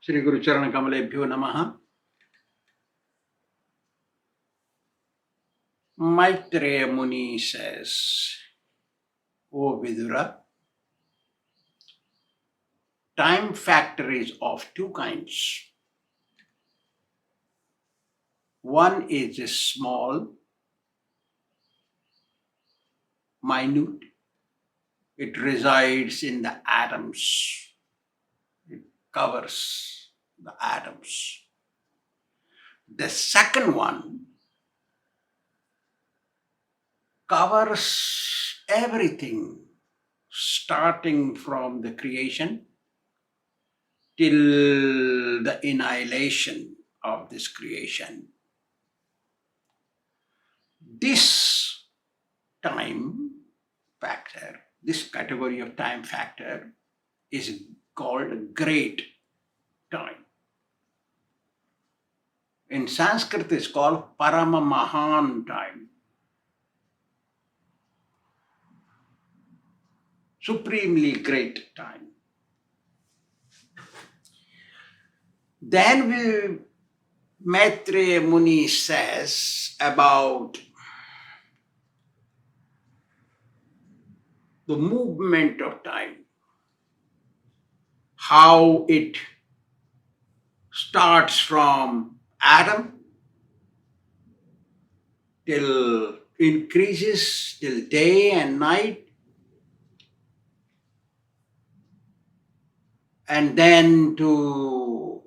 Shri Guru Charana Kamalebhyo Namaha. Maitreya Muni says, O Vidura, time factor is of two kinds. One is small, minute. It resides in the atoms. It covers the atoms. The second one covers everything, starting from the creation till the annihilation of this creation. This time factor, this category of time factor is called great time. In Sanskrit, it's called Parama Mahan time, supremely great time. Then Maitreya Muni says about the movement of time, how it starts from atom till increases till day and night, and then to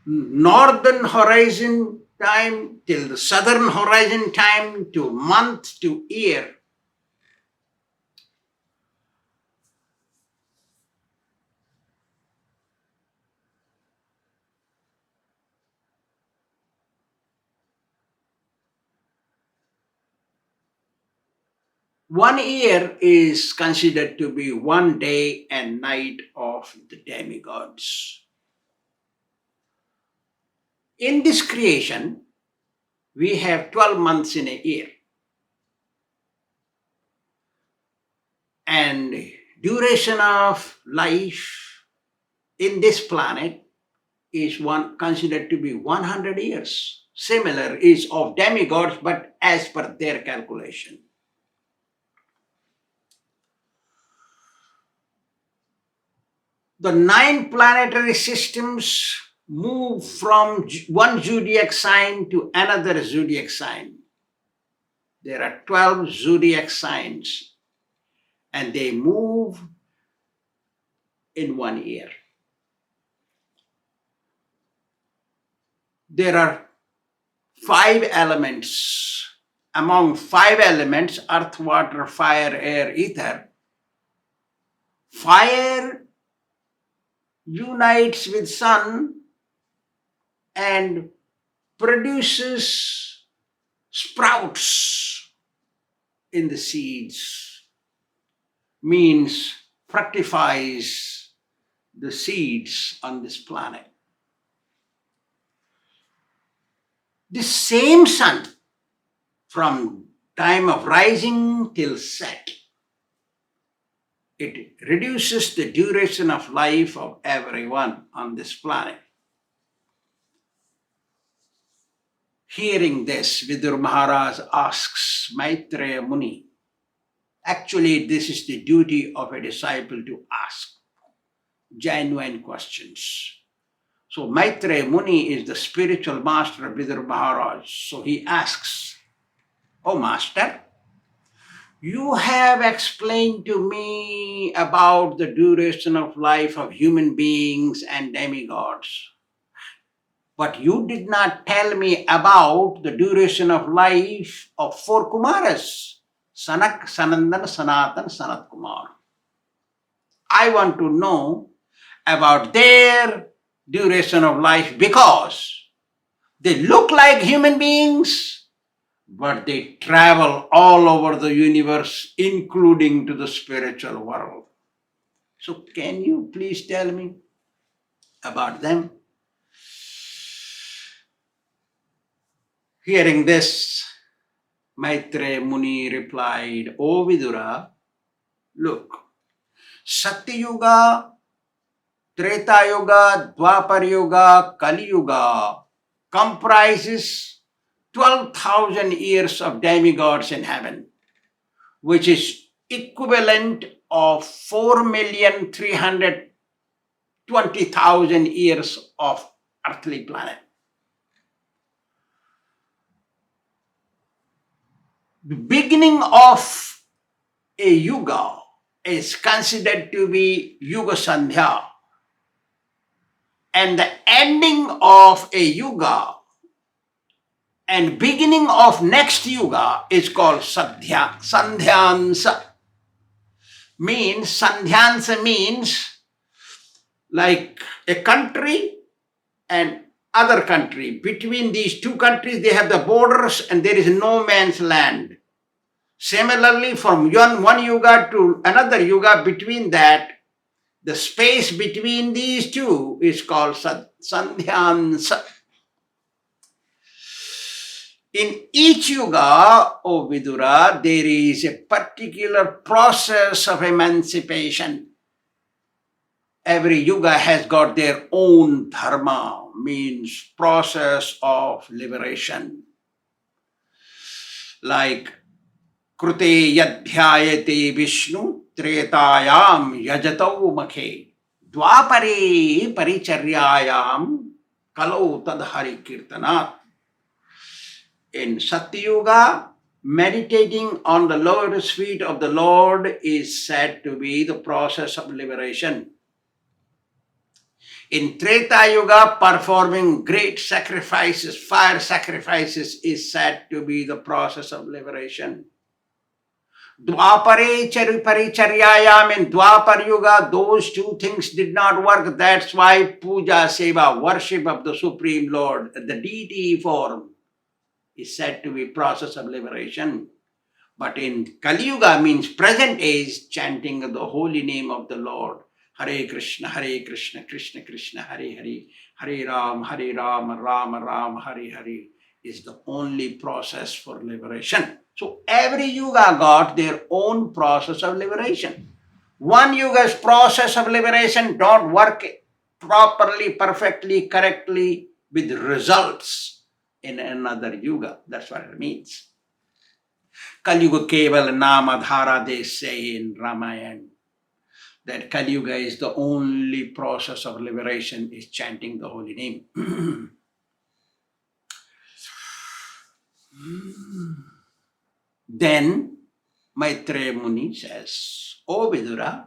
northern horizon time, till the southern horizon time, to month, to year. One year is considered to be one day and night of the demigods. In this creation, we have 12 months in a year. And duration of life in this planet is considered to be 100 years. Similar is of demigods, but as per their calculation. The 9 planetary systems move from one zodiac sign to another zodiac sign. There are 12 zodiac signs, and they move in 1 year. There are 5 elements. Among 5 elements, earth, water, fire, air, ether, fire unites with sun and produces sprouts in the seeds, means fructifies the seeds on this planet. This same sun, from time of rising till set, it reduces the duration of life of everyone on this planet. Hearing this, Vidur Maharaj asks Maitreya Muni, actually this is the duty of a disciple to ask genuine questions. So Maitreya Muni is the spiritual master of Vidur Maharaj. So he asks, "Oh Master, you have explained to me about the duration of life of human beings and demigods. But you did not tell me about the duration of life of 4 Kumaras, Sanak, Sanandan, Sanatan, Sanat Kumar. I want to know about their duration of life because they look like human beings, but they travel all over the universe, including to the spiritual world. So can you please tell me about them?" Hearing this, Maitreya Muni replied, "O Vidura, look, Satya Yuga, Treta Yuga, Dwapar Yuga, Kali Yuga comprises 12,000 years of demigods in heaven, which is equivalent of 4,320,000 years of earthly planet. The beginning of a yuga is considered to be Yuga Sandhya, and the ending of a yuga and beginning of next yuga is called Sadhya. Sandhyansa means, Sandhyansa means like a country and other country. Between these two countries, they have the borders and there is no man's land. Similarly, from one yuga to another yuga, between that, the space between these two is called Sandhyansa. In each yuga, O Vidura, there is a particular process of emancipation. Every yuga has got their own dharma, means process of liberation. Like Krute yadhyayate Vishnu tretayam yajatau makhe dvapare paricharyayam kalau tadhari kirtanat. In Satya Yuga, meditating on the lotus feet of the Lord is said to be the process of liberation. In Treta Yuga, performing great sacrifices, fire sacrifices, is said to be the process of liberation. Dvapare paricharyayam, in Dwapar Yuga, those two things did not work. That's why puja, seva, worship of the Supreme Lord, the deity form, is said to be process of liberation. But in Kali Yuga, means present age, chanting of the holy name of the Lord. Hare Kṛṣṇa, Krishna Krishna, Hare Hare, Hare Ram, Ram Ram, Hare Hare, is the only process for liberation. So every yuga got their own process of liberation. One yuga's process of liberation don't work properly, perfectly, correctly with results in another yuga. That's what it means. Kali Yuga Keval Namadhara, they say in Ramayana, that Kali Yuga is the only process of liberation, is chanting the holy name. Then Maitreya Muni says, O Vidura,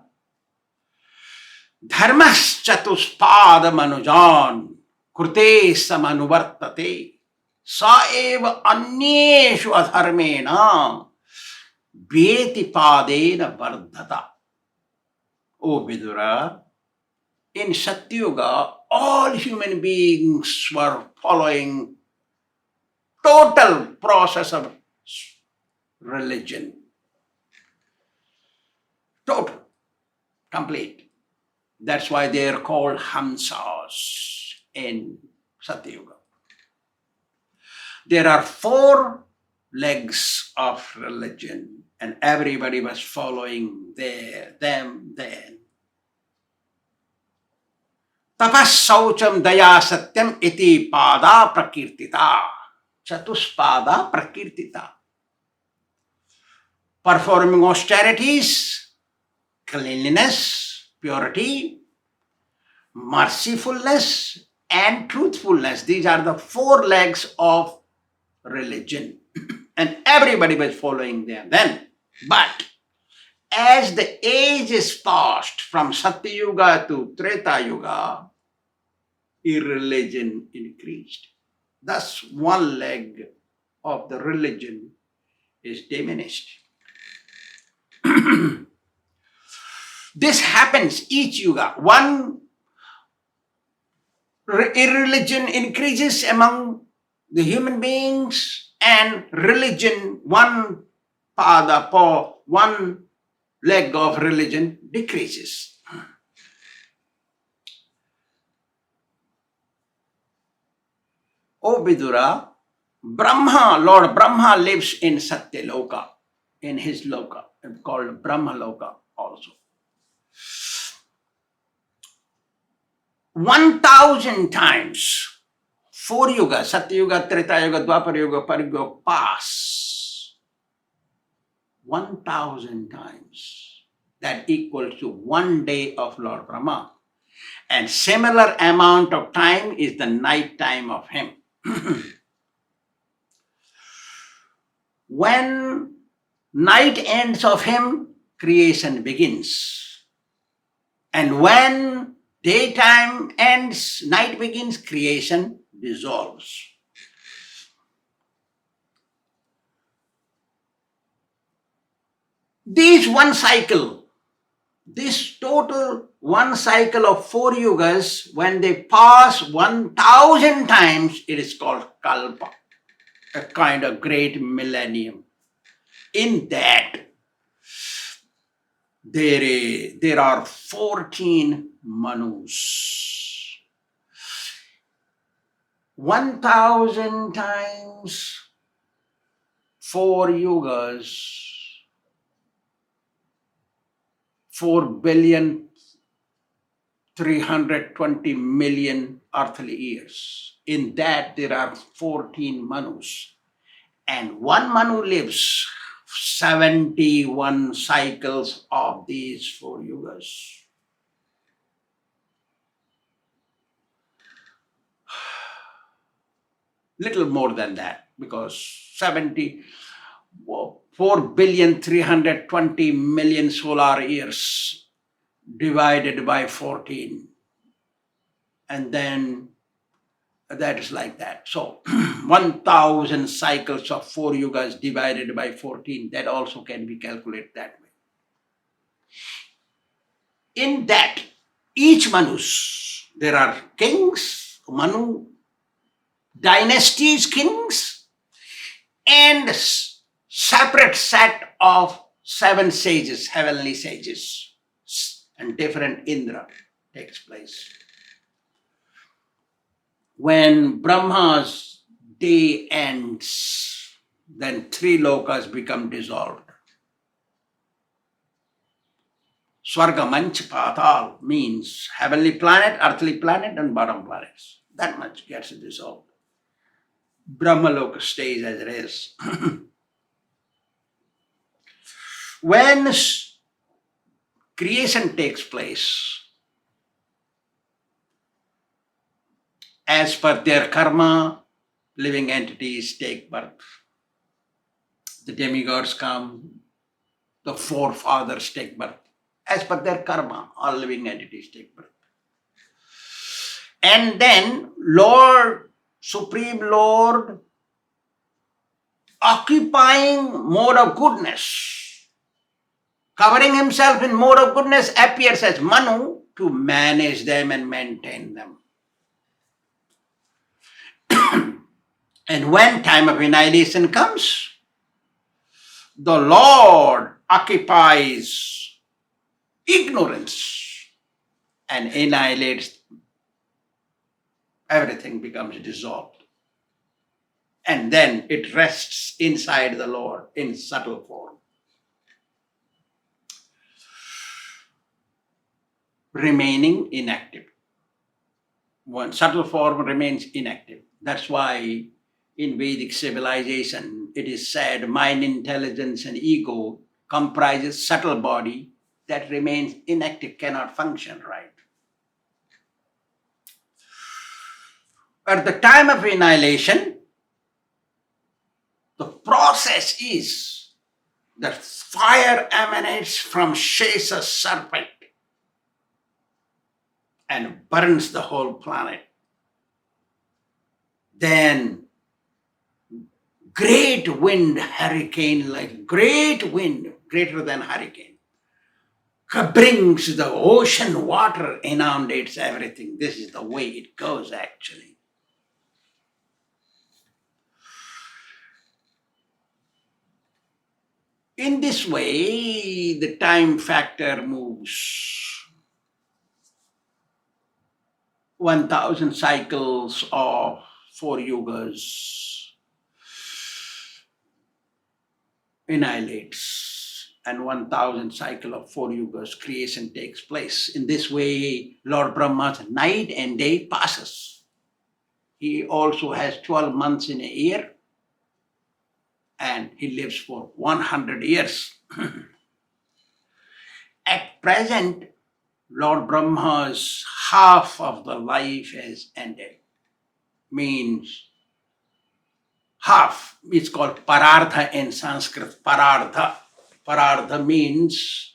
Dharmas chatuspada manujan krute samanuvartate sa eva anyeshu adharmena bheti padena vardhata. O Vidura, in Satya Yuga, all human beings were following total process of religion. Total, complete. That's why they are called Hamsas in Satya Yuga. There are 4 legs of religion, and everybody was following them then. Tapas saucham daya satyam iti pada prakirtita. Chatuspada prakirtita. Performing austerities, cleanliness, purity, mercifulness, and truthfulness. These are the 4 legs of religion. And everybody was following them then. But as the age is passed from Satya Yuga to Treta Yuga, irreligion increased. Thus, 1 leg of the religion is diminished. This happens each yuga. 1 irreligion increases among the human beings, and religion, 1 leg of religion decreases. O Vidura, Lord Brahma lives in Satya Loka, in his Loka, called Brahma Loka also. 1,000 times, 4 yugas, Satya Yuga, Treta Yuga, Dwapara Yuga, Pariyuga pass. 1,000 times. That equals to 1 day of Lord Brahma. And similar amount of time is the night time of him. When night ends of him, creation begins. And when daytime ends, night begins, creation dissolves. This one cycle, this total one cycle of 4 yugas, when they pass 1,000 times, it is called kalpa, a kind of great millennium. In that, there are 14 manus. 1,000 times 4 yugas, 4,320,000,000 earthly years. In that, there are 14 manus. And one manu lives 71 cycles of these 4 yugas. Little more than that, because 4,320,000,000 solar years divided by 14. And then that is like that. So 1,000 cycles of 4 yugas divided by 14, that also can be calculated that way. In that, each manus, there are kings, manu, dynasties, kings, and separate set of 7 sages, heavenly sages, and different Indra takes place. When Brahma's day ends, then 3 lokas become dissolved. Swarga, Manch, Patal means heavenly planet, earthly planet, and bottom planets. That much gets dissolved. Brahma Loka stays as it is. When creation takes place, as per their karma, living entities take birth. The demigods come, the forefathers take birth. As per their karma, all living entities take birth. And then Lord, Supreme Lord, occupying mode of goodness, covering himself in mode of goodness, appears as Manu to manage them and maintain them. And when time of annihilation comes, the Lord occupies ignorance and annihilates. Everything becomes dissolved. And then it rests inside the Lord in subtle form, remaining inactive. One subtle form remains inactive. That's why in Vedic civilization, it is said mind, intelligence, and ego comprises subtle body that remains inactive, cannot function right. At the time of annihilation, the process is that fire emanates from Shesha's serpent and burns the whole planet. Then great wind, hurricane, like great wind, greater than hurricane, brings the ocean water, inundates everything. This is the way it goes actually. In this way, the time factor moves. 1,000 cycles of 4 yugas annihilates and 1,000 cycle of 4 yugas, creation takes place. In this way, Lord Brahma's night and day passes. He also has 12 months in a year, and he lives for 100 years. At present, Lord Brahma's half of the life has ended. Means half. It's called parartha in Sanskrit. Parartha. Parartha means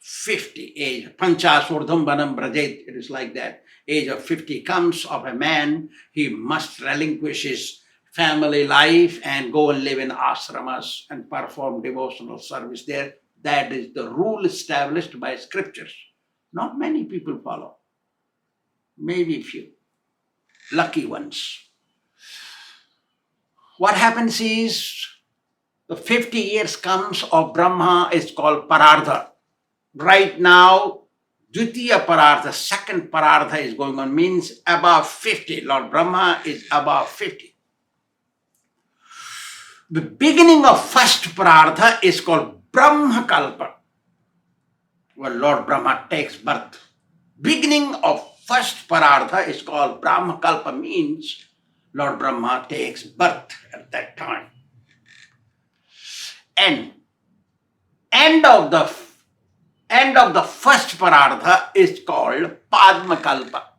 50 age. Panchasurdham vanam brajet. It is like that. Age of 50 comes of a man. He must relinquish his family life and go and live in ashramas and perform devotional service there. That is the rule established by scriptures. Not many people follow. Maybe few. Lucky ones. What happens is, the 50 years comes of Brahma is called Parartha. Right now, Dvitiya Parartha, second Parartha is going on, means above 50. Lord Brahma is above 50. The beginning of first Parartha is called Brahma Kalpa, where Lord Brahma takes birth. Beginning of first Parartha is called Brahma Kalpa, means Lord Brahma takes birth at that time. And end of the first Parartha is called Padma Kalpa.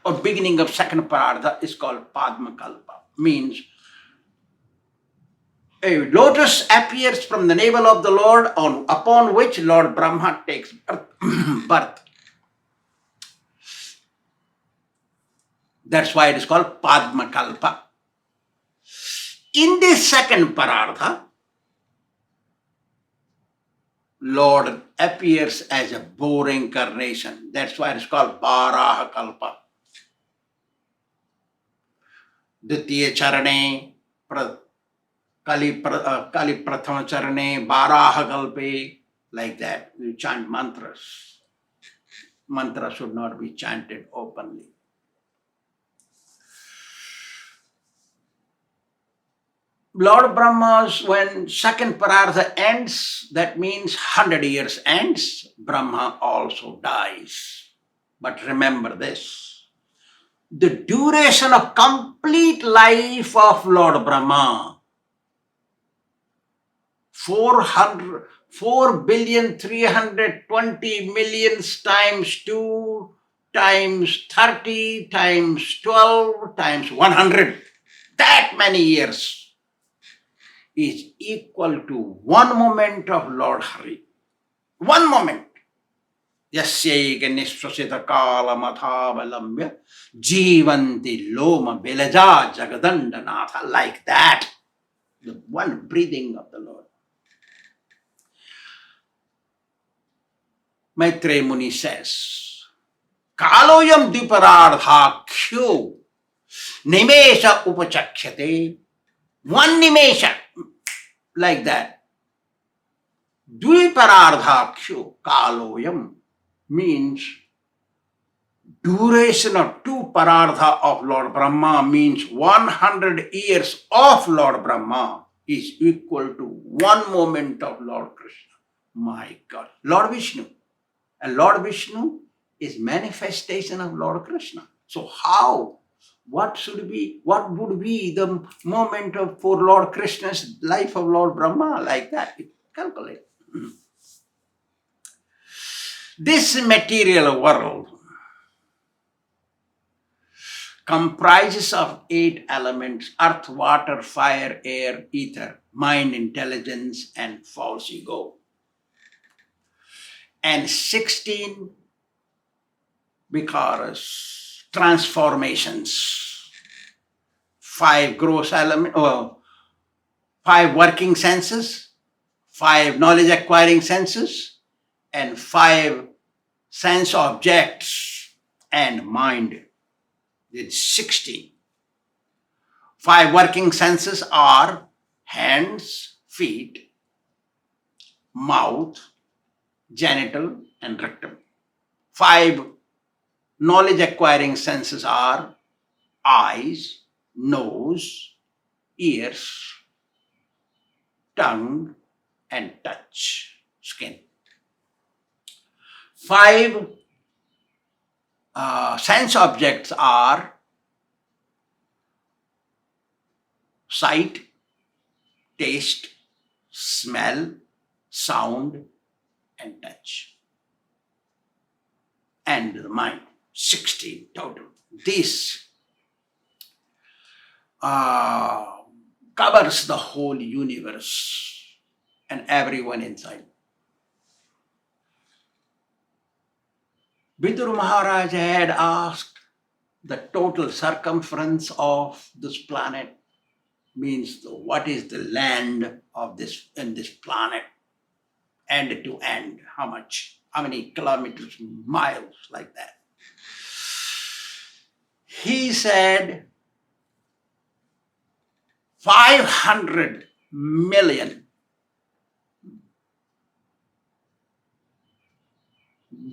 Or beginning of second Parartha is called Padma Kalpa. Means a lotus appears from the navel of the Lord, upon which Lord Brahma takes birth. That's why it is called Padma Kalpa. In this second Parartha, Lord appears as a boar incarnation. That's why it is called Varaha Kalpa. Dvitiya Charane, Kali Prathama Charane, Varaha Kalpe, like that. We chant mantras. Mantra should not be chanted openly. Lord Brahma's, when second Parartha ends, that means 100 years ends, Brahma also dies. But remember this, the duration of complete life of Lord Brahma, 4,320,000,000 times 2 times 30 times 12 times 100, that many years is equal to one moment of Lord Hari. One moment. Yasyaiga nishrasita kala mathavalambya jivanti loma belaja jagadandanatha. Like that. The one breathing of the Lord. Maitreya Muni says, Kaloyam diparardhakyo nimesha upachakshate. One nimesha. Like that. Dviparardhakshu kaloyam means duration of 2 parartha of Lord Brahma, means 100 years of Lord Brahma is equal to one moment of Lord Kṛṣṇa. My God. Lord Vishnu. And Lord Vishnu is manifestation of Lord Kṛṣṇa. So how? What would be the moment for Lord Kṛṣṇa's life of Lord Brahma? Like that, calculate. This material world comprises of 8 elements: earth, water, fire, air, ether, mind, intelligence, and false ego. And 16 vikaras, transformations, 5 gross elements, 5 working senses, 5 knowledge acquiring senses, and 5 sense objects and mind. It's 16. 5 working senses are hands, feet, mouth, genital, and rectum. 5 knowledge acquiring senses are eyes, nose, ears, tongue, and touch, skin. 5 sense objects are sight, taste, smell, sound, and touch. And the mind, 16 total. This covers the whole universe and everyone inside. Vidur Maharaj had asked the total circumference of this planet, means what is the land of this in this planet, end to end, how much, how many kilometers, miles, like that. He said 500 million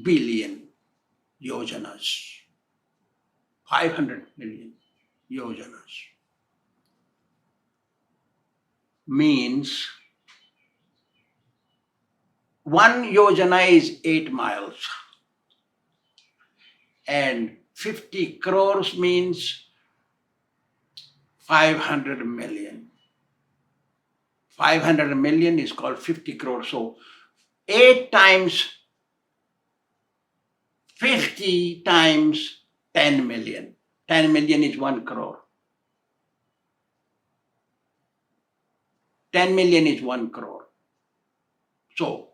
billion yojanas. 500 million yojanas means 1 yojana is 8 miles, and 50 crores means 500 million. 500 million is called 50 crores. So 8 times 50 times 10 million. 10 million is 1 crore. 10 million is 1 crore. So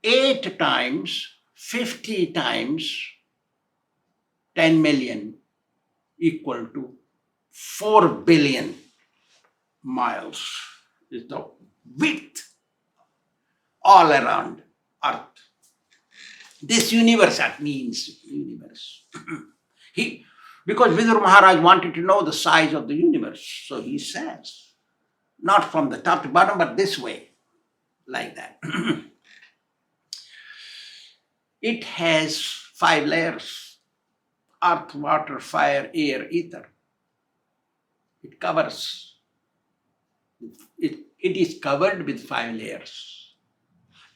8 times 50 times 10 million equal to 4 billion miles is the width all around Earth. This universe, that means universe. Because Vidur Maharaj wanted to know the size of the universe, so he says, not from the top to bottom, but this way, like that. It has 5 layers: earth, water, fire, air, ether. It covers. It is covered with 5 layers.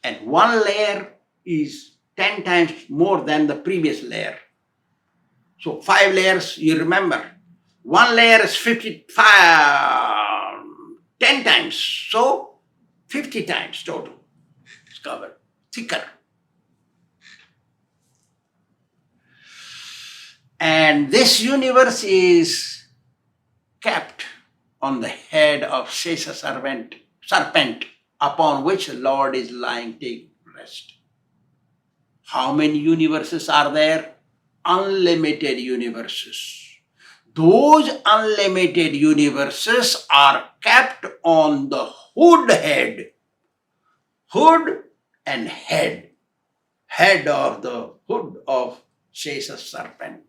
And 1 layer is 10 times more than the previous layer. So 5 layers, you remember. 1 layer is 10 times. So 50 times total. It's covered. Thicker. And this universe is kept on the head of Sesa serpent, upon which the Lord is lying, take rest. How many universes are there? Unlimited universes. Those unlimited universes are kept on the head. Hood and head. Head of the hood of Sesa serpent.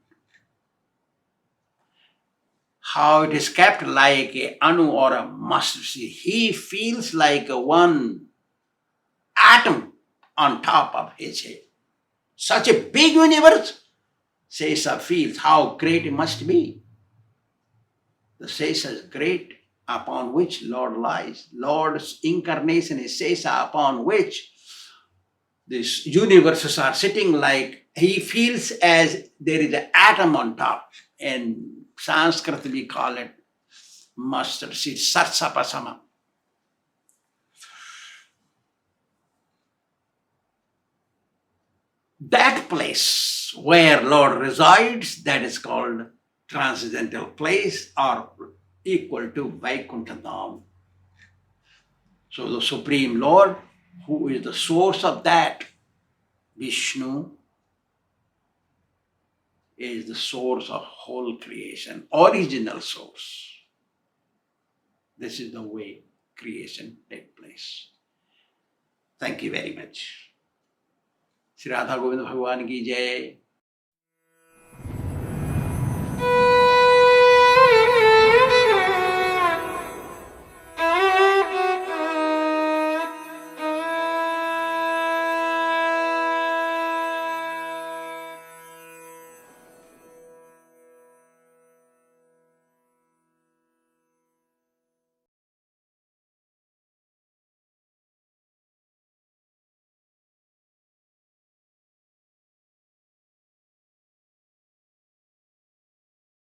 How it is kept like a anu or a mustard seed. He feels like a one atom on top of his head. Such a big universe, Sesa feels how great it must be. The Sesa is great, upon which Lord lies. Lord's incarnation is Sesa, upon which these universes are sitting, like he feels as there is an atom on top. In Sanskrit we call it mustard seed, sarsapasama. That place where Lord resides, that is called transcendental place, or equal to Vaikuntha. So the Supreme Lord, who is the source of that, Vishnu, is the source of whole creation, original source. This is the way creation takes place. Thank you very much. Shri Radha Govind भगवान की जय।